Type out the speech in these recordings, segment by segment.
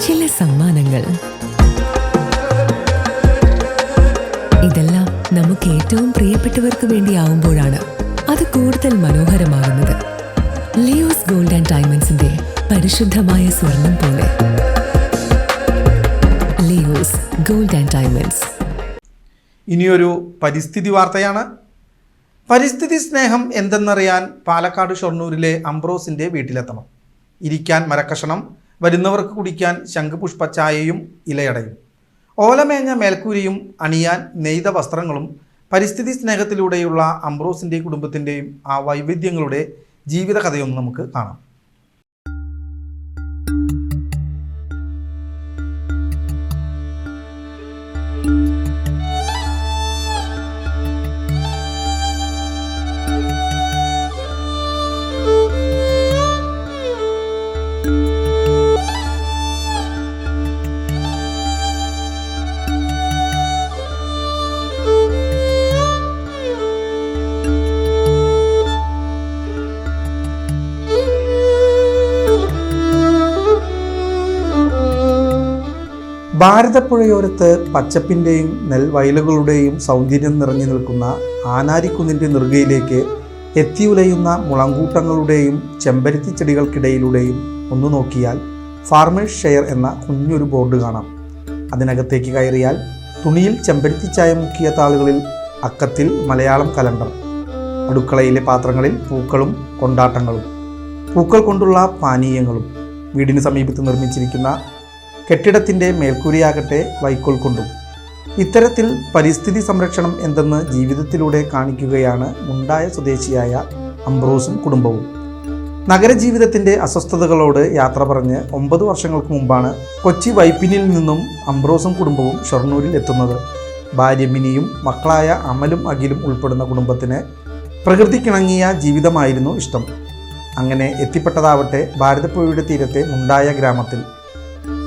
ചില സമ്മാനങ്ങൾ. ഇതെല്ലാം നമുക്ക് ഏറ്റവും പ്രിയപ്പെട്ടവർക്ക് വേണ്ടിയാവുമ്പോഴാണ് അത് കൂടുതൽ മനോഹരമാകുന്നത്. ലിയോസ് ഗോൾഡ് ആൻഡ് ഡയമണ്ട്സിന്റെ പരിശുദ്ധമായ സ്വർണം പോലെ. Leo's gold and diamonds. ഇനിയൊരു പരിസ്ഥിതി വാർത്തയാണ്. പരിസ്ഥിതി സ്നേഹം എന്തെന്നറിയാൻ പാലക്കാട് ഷൊർണൂരിലെ അംബ്രോസിന്റെ വീട്ടിലെത്തണം. ഇരിക്കാൻ മരക്കഷണം, വരുന്നവർക്ക് കുടിക്കാൻ ശംഖുപുഷ്പച്ചായയും ഇലയടയും, ഓലമേഞ്ഞ മേൽക്കൂരയും അണിയാൻ നെയ്ത വസ്ത്രങ്ങളും പരിസ്ഥിതി സ്നേഹത്തിലൂടെയുള്ള അംബ്രോസിൻ്റെ കുടുംബത്തിൻ്റെയും ആ വൈവിധ്യങ്ങളുടെ ജീവിത കഥയൊന്ന് നമുക്ക് കാണാം. ഭാരതപ്പുഴയോരത്ത് പച്ചപ്പിൻ്റെയും നെൽവയലുകളുടെയും സൗന്ദര്യം നിറഞ്ഞു നിൽക്കുന്ന ആനാരിക്കുന്നിൻ്റെ നെറുകയിലേക്ക് എത്തിയുലയുന്ന മുളങ്കൂട്ടങ്ങളുടെയും ചെമ്പരത്തി ചെടികൾക്കിടയിലൂടെയും ഒന്ന് നോക്കിയാൽ ഫാർമേഴ്സ് ഷെയർ എന്ന കുഞ്ഞൊരു ബോർഡ് കാണാം. അതിനകത്തേക്ക് കയറിയാൽ തുണിയിൽ ചെമ്പരത്തിച്ചായ മുക്കിയ താളുകളിൽ അക്കത്തിൽ മലയാളം കലണ്ടർ, അടുക്കളയിലെ പാത്രങ്ങളിൽ പൂക്കളും കൊണ്ടാട്ടങ്ങളും, പൂക്കൾ കൊണ്ടുള്ള പാനീയങ്ങളും, വീടിന് സമീപത്ത് നിർമ്മിച്ചിരിക്കുന്ന കെട്ടിടത്തിൻ്റെ മേൽക്കൂരയാകട്ടെ വൈക്കോൽ കൊണ്ടും. ഇത്തരത്തിൽ പരിസ്ഥിതി സംരക്ഷണം എന്തെന്ന് ജീവിതത്തിലൂടെ കാണിക്കുകയാണ് മുണ്ടായ സ്വദേശിയായ അംബ്രോസും കുടുംബവും. നഗരജീവിതത്തിൻ്റെ അസ്വസ്ഥതകളോട് യാത്ര പറഞ്ഞ് 9 വർഷങ്ങൾക്ക് മുമ്പാണ് കൊച്ചി വൈപ്പിനിൽ നിന്നും അംബ്രോസും കുടുംബവും ഷൊർണൂരിൽ എത്തുന്നത്. ഭാര്യ മിനിയും മക്കളായ അമലും അഖിലും ഉൾപ്പെടുന്ന കുടുംബത്തിന് പ്രകൃതിക്കിണങ്ങിയ ജീവിതമായിരുന്നു ഇഷ്ടം. അങ്ങനെ എത്തിപ്പെട്ടതാവട്ടെ ഭാരതപ്പുഴയുടെ തീരത്തെ മുണ്ടായ ഗ്രാമത്തിൽ.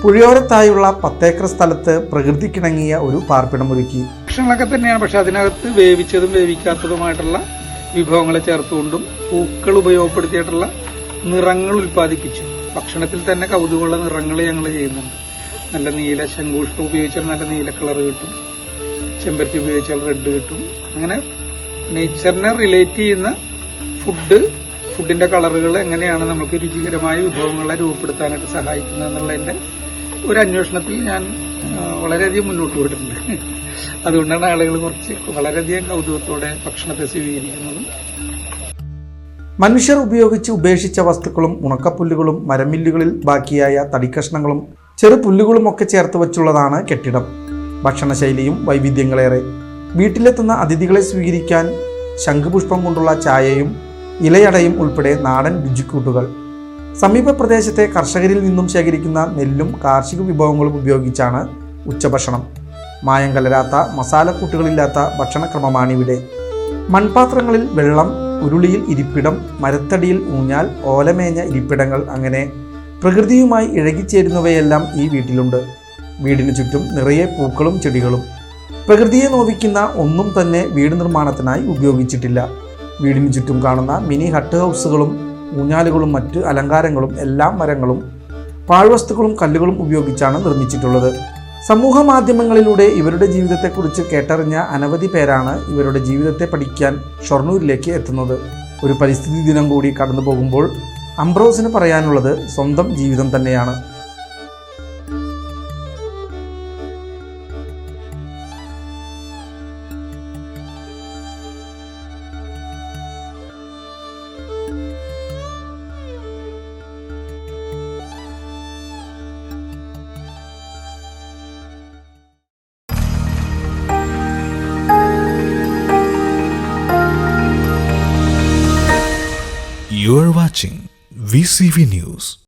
പുഴയോരത്തായുള്ള 10 ഏക്കർ സ്ഥലത്ത് പ്രകൃതിക്കിണങ്ങിയ ഒരു പാർപ്പിടമൊരുക്കി. ഭക്ഷണങ്ങളൊക്കെ തന്നെയാണ്, പക്ഷെ അതിനകത്ത് വേവിച്ചതും വേവിക്കാത്തതുമായിട്ടുള്ള വിഭവങ്ങളെ ചേർത്തുകൊണ്ടും പൂക്കൾ ഉപയോഗപ്പെടുത്തിയിട്ടുള്ള നിറങ്ങൾ ഉൽപ്പാദിപ്പിച്ചു. ഭക്ഷണത്തിൽ തന്നെ കൗതുകമുള്ള നിറങ്ങൾ ഞങ്ങൾ ചെയ്യുന്നുണ്ട്. നല്ല നീല, ശംഖുപുഷ്പം ഉപയോഗിച്ചാൽ നല്ല നീല കളർ കിട്ടും, ചെമ്പരത്തി ഉപയോഗിച്ചാൽ റെഡ് കിട്ടും. അങ്ങനെ നേച്ചറിനെ റിലേറ്റ് ചെയ്യുന്ന ഫുഡിന്റെ കളറുകൾ എങ്ങനെയാണ് നമുക്ക് രുചികരമായ വിഭവങ്ങളെ രൂപപ്പെടുത്താനായിട്ട് സഹായിക്കുന്നത് എന്നുള്ളതിന്റെ ഒരു അന്വേഷണത്തിൽ ഞാൻ വളരെയധികം മുന്നോട്ട് പോയിട്ടുണ്ട്. അതുകൊണ്ടാണ് ആളുകൾ വളരെയധികം കൗതുകത്തോടെ ഭക്ഷണത്തെ സ്വീകരിക്കുന്നതും. മനുഷ്യർ ഉപയോഗിച്ച് ഉപേക്ഷിച്ച വസ്തുക്കളും ഉണക്കപ്പുല്ലുകളും മരമില്ലുകളിൽ ബാക്കിയായ തടിക്കഷ്ണങ്ങളും ചെറു പുല്ലുകളും ഒക്കെ ചേർത്ത് വച്ചുള്ളതാണ് കെട്ടിടം. ഭക്ഷണശൈലിയും വൈവിധ്യങ്ങളേറെ. വീട്ടിലെത്തുന്ന അതിഥികളെ സ്വീകരിക്കാൻ ശംഖുപുഷ്പം കൊണ്ടുള്ള ചായയും ഇലയടയും ഉൾപ്പെടെ നാടൻ രുചിക്കൂട്ടുകൾ. സമീപ പ്രദേശത്തെ കർഷകരിൽ നിന്നും ശേഖരിക്കുന്ന നെല്ലും കാർഷിക വിഭവങ്ങളും ഉപയോഗിച്ചാണ് ഉച്ചഭക്ഷണം. മായം കലരാത്ത, മസാലക്കൂട്ടുകളില്ലാത്ത ഭക്ഷണക്രമമാണിവിടെ. മൺപാത്രങ്ങളിൽ വെള്ളം, ഉരുളിയിൽ ഇരിപ്പിടം, മരത്തടിയിൽ ഊഞ്ഞാൽ, ഓലമേഞ്ഞ ഇരിപ്പിടങ്ങൾ, അങ്ങനെ പ്രകൃതിയുമായി ഇഴകിച്ചേരുന്നവയെല്ലാം ഈ വീട്ടിലുണ്ട്. വീടിന് ചുറ്റും നിറയെ പൂക്കളും ചെടികളും. പ്രകൃതിയെ നോവിക്കുന്ന ഒന്നും തന്നെ വീട് നിർമ്മാണത്തിനായി ഉപയോഗിച്ചിട്ടില്ല. വീടിന് ചുറ്റും കാണുന്ന മിനി ഹട്ട് ഹൗസുകളും ഊഞ്ഞാലുകളും മറ്റ് അലങ്കാരങ്ങളും എല്ലാം മരങ്ങളും പാഴ്വസ്തുക്കളും കല്ലുകളും ഉപയോഗിച്ചാണ് നിർമ്മിച്ചിട്ടുള്ളത്. സമൂഹ മാധ്യമങ്ങളിലൂടെ ഇവരുടെ ജീവിതത്തെക്കുറിച്ച് കേട്ടറിഞ്ഞ അനവധി പേരാണ് ഇവരുടെ ജീവിതത്തെ പഠിക്കാൻ ഷൊർണൂരിലേക്ക് എത്തുന്നത്. ഒരു പരിസ്ഥിതി ദിനം കൂടി കടന്നു പോകുമ്പോൾ അംബ്രോസിന് പറയാനുള്ളത് സ്വന്തം ജീവിതം തന്നെയാണ്. You are watching VCV News.